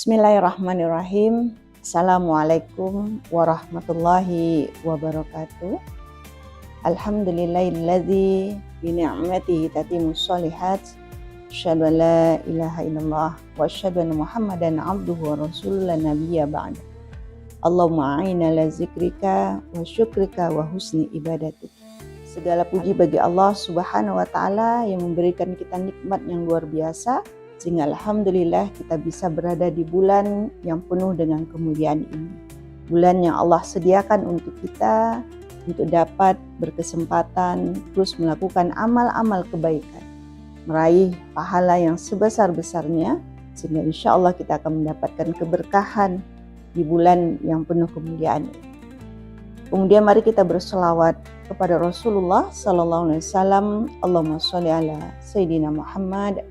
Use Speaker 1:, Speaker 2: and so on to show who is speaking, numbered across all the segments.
Speaker 1: Bismillahirrahmanirrahim. Assalamualaikum warahmatullahi wabarakatuh. Alhamdulillahilladzi bini'matihi tatimmus shalihat. Asyhadu an la ilaha illallah wa asyhadu anna Muhammadan abduhu wa rasuluhu la nabiyya ba'da. Allahumma a'inna ala zikrika wa syukrika wa husni ibadatik. Segala puji bagi Allah Subhanahu wa taala yang memberikan kita nikmat yang luar biasa, sehingga alhamdulillah kita bisa berada di bulan yang penuh dengan kemuliaan ini. Bulan yang Allah sediakan untuk kita untuk dapat berkesempatan terus melakukan amal-amal kebaikan, meraih pahala yang sebesar-besarnya, sehingga insya Allah kita akan mendapatkan keberkahan di bulan yang penuh kemuliaan ini. Kemudian mari kita berselawat kepada Rasulullah sallallahu alaihi wasallam. Allahumma sholli ala sayyidina Muhammad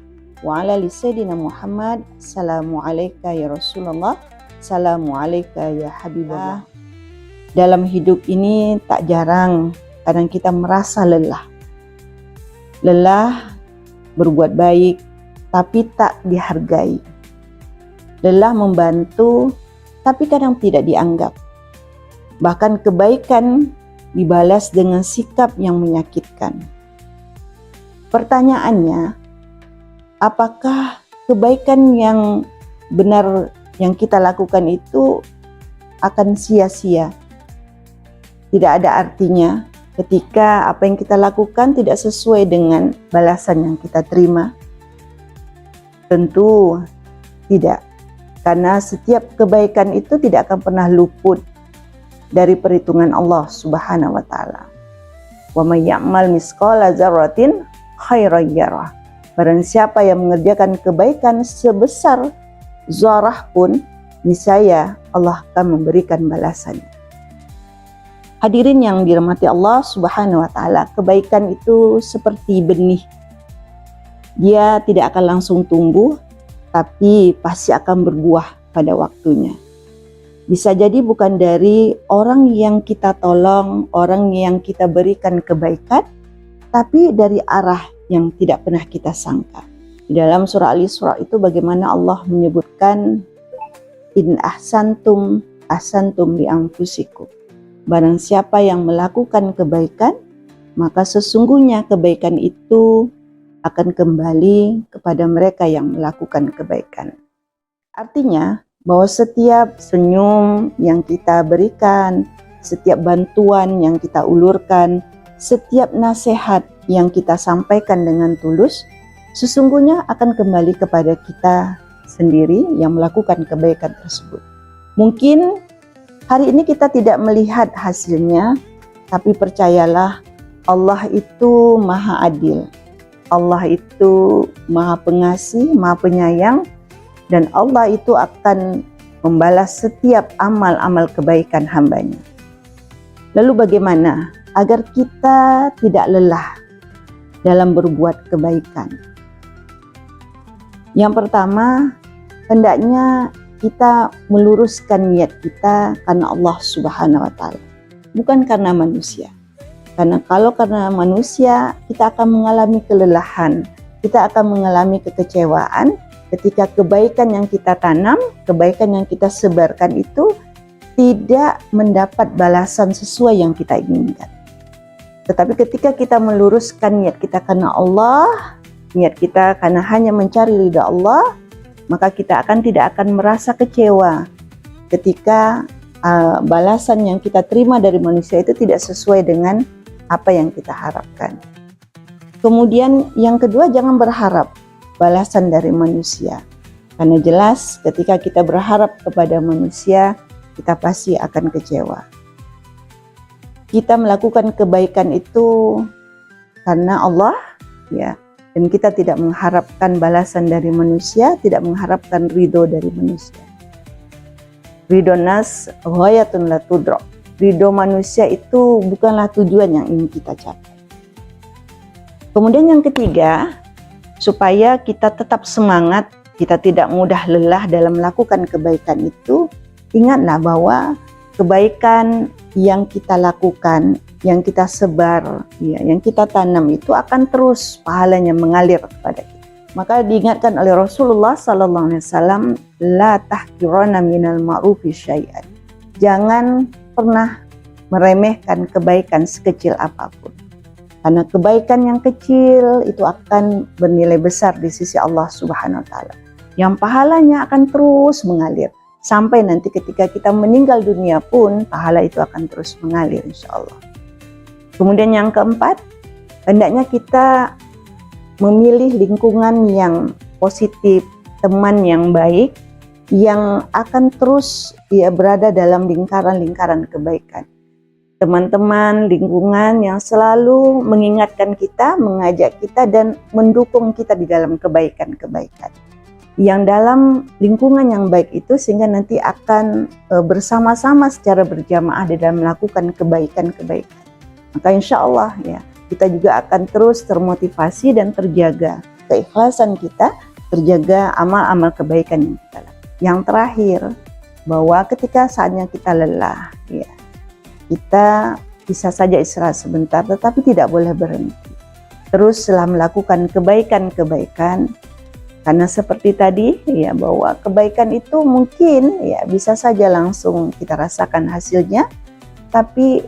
Speaker 1: wa ala li sayyidina Muhammad. Assalamu alayka ya Rasulullah, assalamu alayka ya Habibullah. Dalam hidup ini tak jarang kadang kita merasa lelah berbuat baik tapi tak dihargai, lelah membantu tapi kadang tidak dianggap, bahkan kebaikan dibalas dengan sikap yang menyakitkan. Pertanyaannya, apakah kebaikan yang benar yang kita lakukan itu akan sia-sia? Tidak ada artinya ketika apa yang kita lakukan tidak sesuai dengan balasan yang kita terima? Tentu tidak, karena setiap kebaikan itu tidak akan pernah luput dari perhitungan Allah Subhanahu wa taala. Wa may ya'mal misqala dzarratin khairan yarah. Barang siapa yang mengerjakan kebaikan sebesar zarah pun, niscaya Allah akan memberikan balasannya. Hadirin yang dirahmati Allah Subhanahu wa taala, kebaikan itu seperti benih. Dia tidak akan langsung tumbuh, tapi pasti akan berbuah pada waktunya. Bisa jadi bukan dari orang yang kita tolong, orang yang kita berikan kebaikan, tapi dari arah yang tidak pernah kita sangka. Di dalam surah Al-Isra itu bagaimana Allah menyebutkan, in ahsantum ahsantum li anfusikum. Barang siapa yang melakukan kebaikan, maka sesungguhnya kebaikan itu akan kembali kepada mereka yang melakukan kebaikan. Artinya bahwa setiap senyum yang kita berikan, setiap bantuan yang kita ulurkan, setiap nasihat yang kita sampaikan dengan tulus, sesungguhnya akan kembali kepada kita sendiri yang melakukan kebaikan tersebut. Mungkin hari ini kita tidak melihat hasilnya, tapi percayalah, Allah itu maha adil. Allah itu maha pengasih, maha penyayang, dan Allah itu akan membalas setiap amal-amal kebaikan hambanya. Lalu bagaimana agar kita tidak lelah dalam berbuat kebaikan? Yang pertama, hendaknya kita meluruskan niat kita karena Allah Subhanahu wa taala, bukan karena manusia. Karena kalau karena manusia, kita akan mengalami kelelahan, kita akan mengalami kekecewaan ketika kebaikan yang kita tanam, kebaikan yang kita sebarkan itu tidak mendapat balasan sesuai yang kita inginkan. Tetapi ketika kita meluruskan niat kita karena Allah, niat kita karena hanya mencari ridha Allah, maka kita tidak akan merasa kecewa ketika balasan yang kita terima dari manusia itu tidak sesuai dengan apa yang kita harapkan. Kemudian yang kedua, jangan berharap balasan dari manusia, karena jelas ketika kita berharap kepada manusia, kita pasti akan kecewa. Kita melakukan kebaikan itu karena Allah, ya, dan kita tidak mengharapkan balasan dari manusia, tidak mengharapkan ridho dari manusia. Ridho nas ghayatun la tudrak. Ridho manusia itu bukanlah tujuan yang ingin kita capai. Kemudian yang ketiga, supaya kita tetap semangat, kita tidak mudah lelah dalam melakukan kebaikan itu, ingatlah bahwa kebaikan yang kita lakukan, yang kita sebar, ya, yang kita tanam itu akan terus pahalanya mengalir kepada kita. Maka diingatkan oleh Rasulullah sallallahu alaihi wasallam, la tahqiranna minal ma'rufi syai'an. Jangan pernah meremehkan kebaikan sekecil apapun. Karena kebaikan yang kecil itu akan bernilai besar di sisi Allah Subhanahu wa taala. Yang pahalanya akan terus mengalir sampai nanti ketika kita meninggal dunia pun pahala itu akan terus mengalir insyaallah. Kemudian yang keempat, hendaknya kita memilih lingkungan yang positif, teman yang baik, yang akan terus berada dalam lingkaran-lingkaran kebaikan. Teman-teman, lingkungan yang selalu mengingatkan kita, mengajak kita, dan mendukung kita di dalam kebaikan-kebaikan. Yang dalam lingkungan yang baik itu sehingga nanti akan bersama-sama secara berjamaah di dalam melakukan kebaikan-kebaikan. Maka insya Allah kita juga akan terus termotivasi dan terjaga keikhlasan kita, terjaga amal-amal kebaikan yang kita lakukan. Yang terakhir, bahwa ketika saatnya kita lelah, kita bisa saja istirahat sebentar, tetapi tidak boleh berhenti. Teruslah melakukan kebaikan-kebaikan, karena seperti tadi bahwa kebaikan itu mungkin bisa saja langsung kita rasakan hasilnya, tapi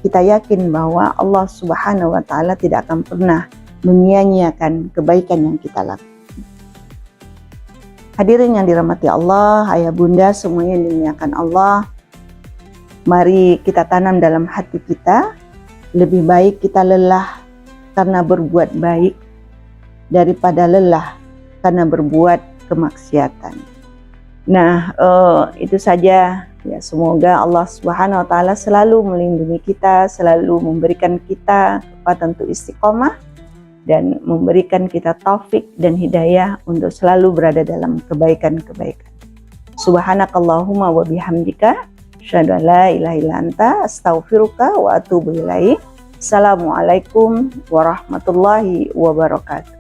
Speaker 1: kita yakin bahwa Allah Subhanahu wa taala tidak akan pernah menyia-nyiakan kebaikan yang kita lakukan. Hadirin yang dirahmati Allah, ayah bunda semuanya dimuliakan Allah. Mari kita tanam dalam hati kita, lebih baik kita lelah karena berbuat baik daripada lelah karena berbuat kemaksiatan. Nah, itu saja. Semoga Allah Subhanahu wa taala selalu melindungi kita, selalu memberikan kita kekuatan untuk istiqomah dan memberikan kita taufik dan hidayah untuk selalu berada dalam kebaikan-kebaikan. Subhanakallahumma wa bihamdika, asyhadu an la ilaha illa anta, astaghfiruka wa atubu ilaik. Assalamualaikum warahmatullahi wabarakatuh.